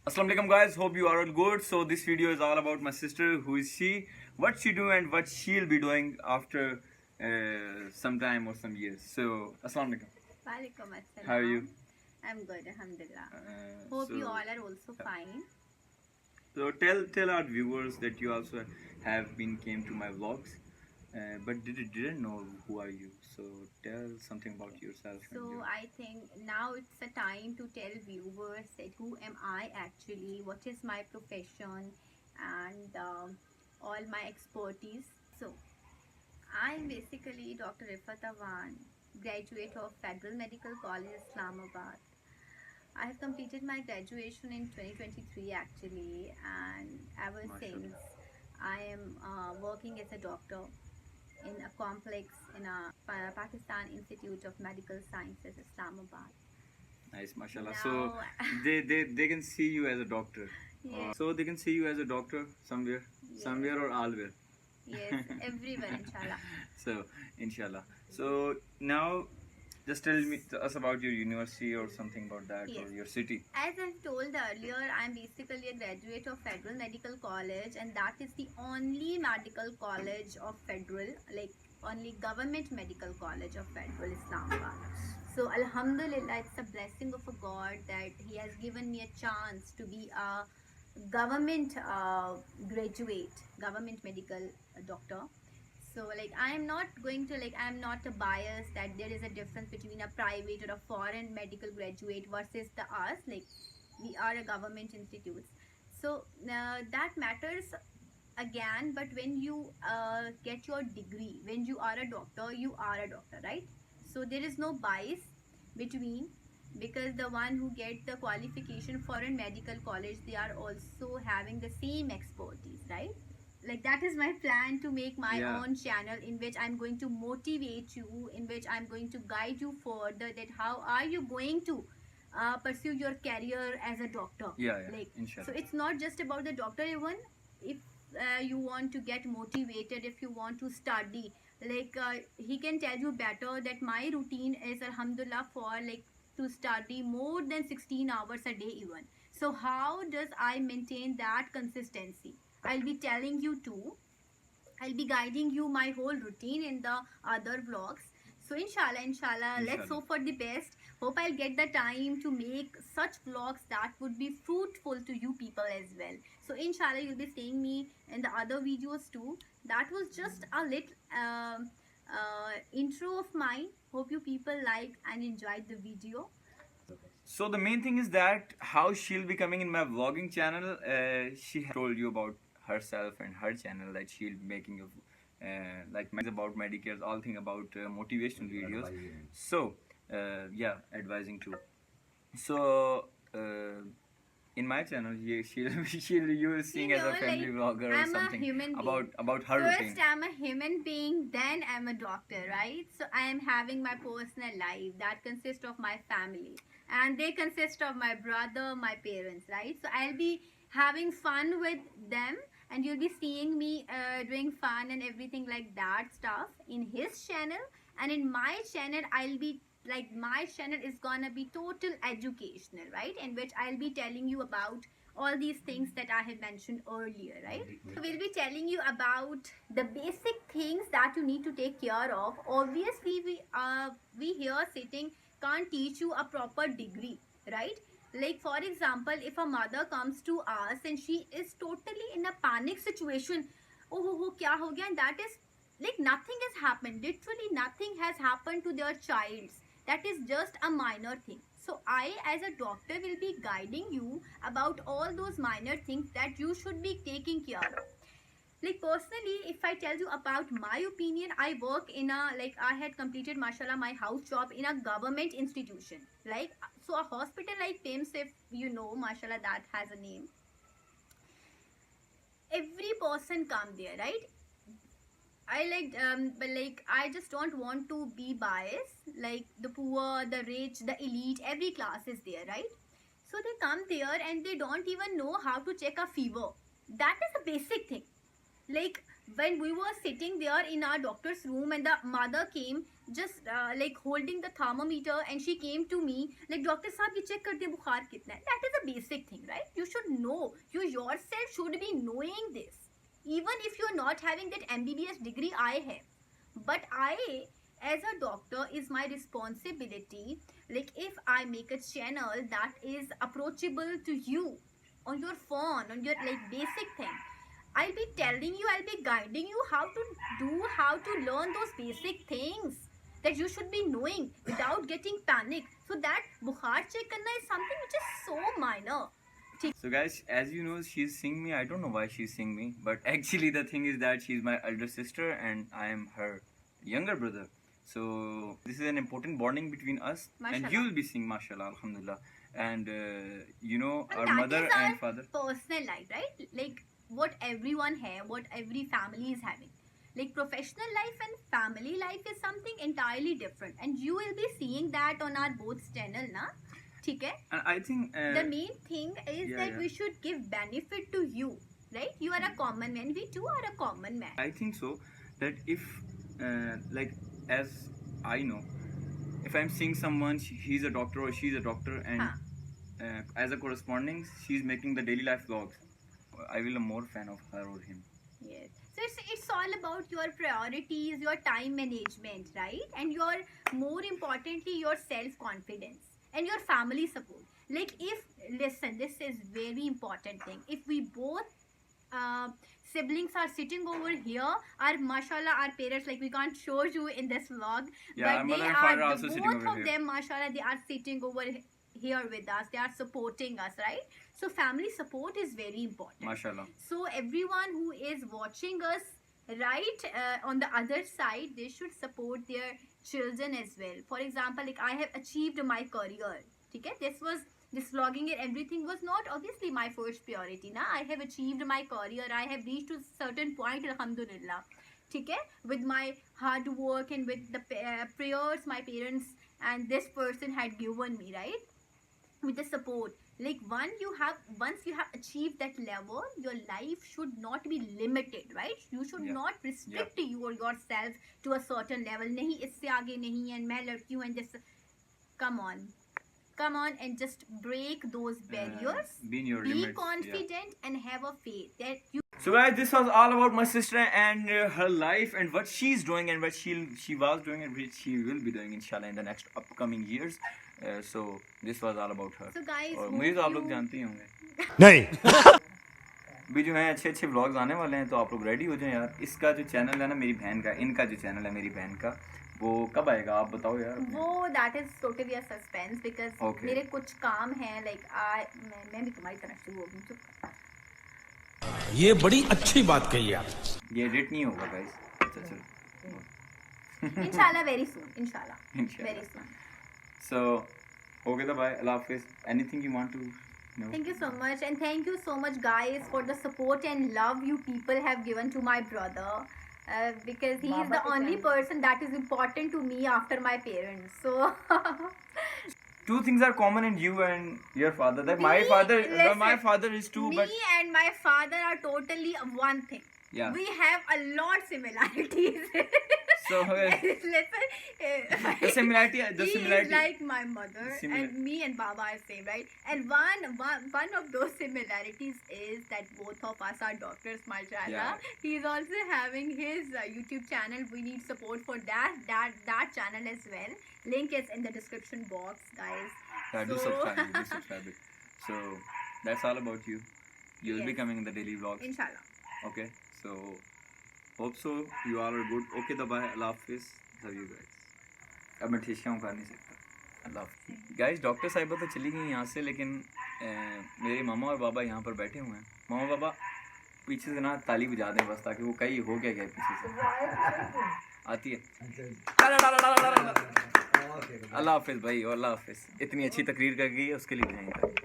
Assalamu alaikum guys, hope you are all good. So this video is all about my sister, who is she, what she do and what she'll be doing after some time or some years. So Assalamu alaikum. Walaikum assalam. How are you? I'm good, alhamdulillah. Uh, Hope so, you all are also fine. so tell our viewers that you also have been came to my vlogs, but didn't know who are you. So tell something about yourself. So I think now it's a time to tell viewers that who am I actually, what is my profession, and all my expertise. So I'm basically Dr. Rifat Awan, graduate of Federal Medical College, Islamabad. I have completed my graduation in 2023 actually, and ever since I am working as a doctor in a complex in a Pakistan Institute of Medical Sciences, Islamabad. Nice, mashallah. Now, So they can see you as a doctor. yes, So they can see you as a doctor somewhere, somewhere or allwhere. yes, everywhere, inshallah. So inshallah. So now just tell us about your university or something about that or Yes. your city. As I've told earlier, I'm basically a graduate of Federal Medical College, and that is the only medical college of Federal, like only government medical college of Federal Islamabad. So, Alhamdulillah, it's a blessing of a God that He has given me a chance to be a government graduate, government medical doctor. So like I am not going to, like, I am not a bias that there is a difference between a private or a foreign medical graduate versus the us, like we are a government institutes. So that matters again, but when you get your degree, when you are a doctor, you are a doctor, right? So there is no bias between, because the one who get the qualification for a medical college, they are also having the same expertise, right? Like that is my plan, to make my Yeah. own channel in which I'm going to motivate you, in which I'm going to guide you further, that how are you going to pursue your career as a doctor. Yeah, yeah. Like, Inshallah. so it's not just about the doctor. Even if you want to get motivated, if you want to study, like he can tell you better that my routine is, alhamdulillah, for like to study more than 16 hours a day even. So how does I maintain that consistency? I'll be telling you too. I'll be guiding you my whole routine in the other vlogs. So inshallah, let's Inshallah. hope for the best. Hope I'll get the time to make such vlogs that would be fruitful to you people as well. So inshallah, you'll be seeing me in the other videos too. That was just a little intro of mine. Hope you people liked and enjoyed the video. So the main thing is that how she'll be coming in my vlogging channel. She told you about herself and her channel that she'll be making like about Medicare, all thing about motivational videos. So yeah, advising too. So in my channel, you will seeing You as know, a family like, vlogger or I'm a something human being. about her First, routine. I'm a human being, then I'm a doctor, right? So I am having my personal life that consists of my family, and they consist of my brother, my parents, right? So I'll be having fun with them, and you'll be seeing me doing fun and everything like that stuff in his channel, and in my channel, I'll be like, my channel is gonna be total educational, right? In which I'll be telling you about all these things that I have mentioned earlier, right? So we'll be telling you about the basic things that you need to take care of. Obviously, we here sitting can't teach you a proper degree, right? Like for example, if a mother comes to us and she is totally in a panic situation, oh kya ho gaya, and that is like nothing has happened, literally nothing has happened to their child, that is just a minor thing. So I as a doctor will be guiding you about all those minor things that you should be taking care of. Like personally, if I tell you about my opinion, I work in a, like I had completed, mashallah, my house job in a government institution, like, so a hospital like PIMS, if you know, mashallah, that has a name. Every person come there, right? I like, but like I just don't want to be biased. Like the poor, the rich, the elite, every class is there, right? So they come there and they don't even know how to check a fever. That is a basic thing. Like when we were sitting there in our doctor's room and the mother came, just like holding the thermometer, and she came to me like, doctor साहब ये check कर दे बुखार कितना है. That is a basic thing, right? You should know. You yourself should be knowing this. Even if you're not having that MBBS degree I have. But I, as a doctor, is my responsibility. Like if I make a channel that is approachable to you on your phone, on your like basic thing, I'll be telling you, I'll be guiding you how to do, how to learn those basic things that you should be knowing without getting panic. So that bukhar check karna is something which is so minor. So guys, as you know, she's seeing me. I don't know why she's seeing me, but actually the thing is that she's my elder sister and I am her younger brother. So this is an important bonding between us. Mashallah. And you will be seeing, mashallah, alhamdulillah. And you know, And our that mother is our and father. personal life, right? Like what everyone have, what every family is having. Like professional life and family life is something entirely different, and you will be seeing that on our both channel, na? ठीक है? And I think The main thing is yeah, that yeah. we should give benefit to you, right? You are a common man. We too are a common man. I think so that if like as I know, if I'm seeing someone, he's a doctor or she's a doctor, and as a corresponding, she's making the daily life vlogs, I will be more fan of her or him. Yes. So it's all about your priorities, your time management, right? And your, more importantly, your self-confidence and your family support. Like if, listen, this is very important thing. If we both siblings are sitting over here, our mashallah, our parents, like we can't show you in this vlog, Yeah, our but mother they and father are, are also sitting both over of here. them, mashallah, they are sitting over here with us. They are supporting us, right? So family support is very important. Mashallah. So everyone who is watching us, right, on the other side, they should support their children as well. For example, like I have achieved my career. Okay, this vlogging and everything was not obviously my first priority. Na, I have achieved my career. I have reached to a certain point, alhamdulillah. Okay, with my hard work and with the prayers my parents and this person had given me, right? With the support, like once you have achieved that level, your life should not be limited, right? You should Yeah. not restrict you or yourself to a certain level. Nahi isse aage nahi hai, and main ladki hu, and just come on and just break those barriers. Be in your Be limits, confident and have a faith that you. So guys, this was all about my sister and her life and what she's doing and what she was doing and what she will be doing inshallah in the next upcoming years. So this was all about her. So guys, और hope मुझे तो आप you- लोग जानते ही होंगे नहीं भी जो है अच्छे व्लॉग्स आने वाले हैं, तो आप लोग रेडी हो जाएं यार. इसका जो चैनल है ना मेरी बहन का, इनका जो चैनल है मेरी बहन का, वो कब आएगा आप बताओ यार. वो that is totally a suspense because Okay. मेरे कुछ काम हैं, like मैं भी तुम्हारी तरह शुरू हो गई. चुप. ये बड़ी अच्छी बात कही आप. ये एडिट नहीं होगा गाइस. अच्छा चलो. Inshallah, very soon. Inshallah. Inshallah. Very soon. So okay, bye. Allah Hafiz. Anything you want to know? Thank you so much, and thank you so much, guys, for the support and love you people have given to my brother. Because he is the only person that is important to me after my parents. So Two things are common in you and your father. That my Me- father listen, is too, me but and my father are totally one thing. yeah. We have a lot similarities. So Listen, the similarity he is like my mother, Similar. and me and Baba are same, right? And one of those similarities is that both of us are doctors, mashallah. Yeah. He is also having his YouTube channel. We need support for that channel as well. Link is in the description box, guys. do subscribe it. So that's all about you. You'll be Yes. coming in the daily vlogs. Inshallah. Okay. So hope so you all are good. Okay, bye. Allah Hafiz. Love you guys. अब मैं ठेशियाँ कर नहीं सकता. Allah Hafiz. Guys, doctor साहिबा तो चली गई यहाँ से, लेकिन मेरे मामा और बाबा यहाँ पर बैठे हुए हैं. मामा बाबा पीछे से ना ताली बजा दें बस, ताकि वो कहीं हो क्या गया पीछे से. आती है. अल्लाह हाफिज़ भाई, और अल्लाह हाफिज़. इतनी अच्छी तकरीर कर गई है उसके लिए बजाएं.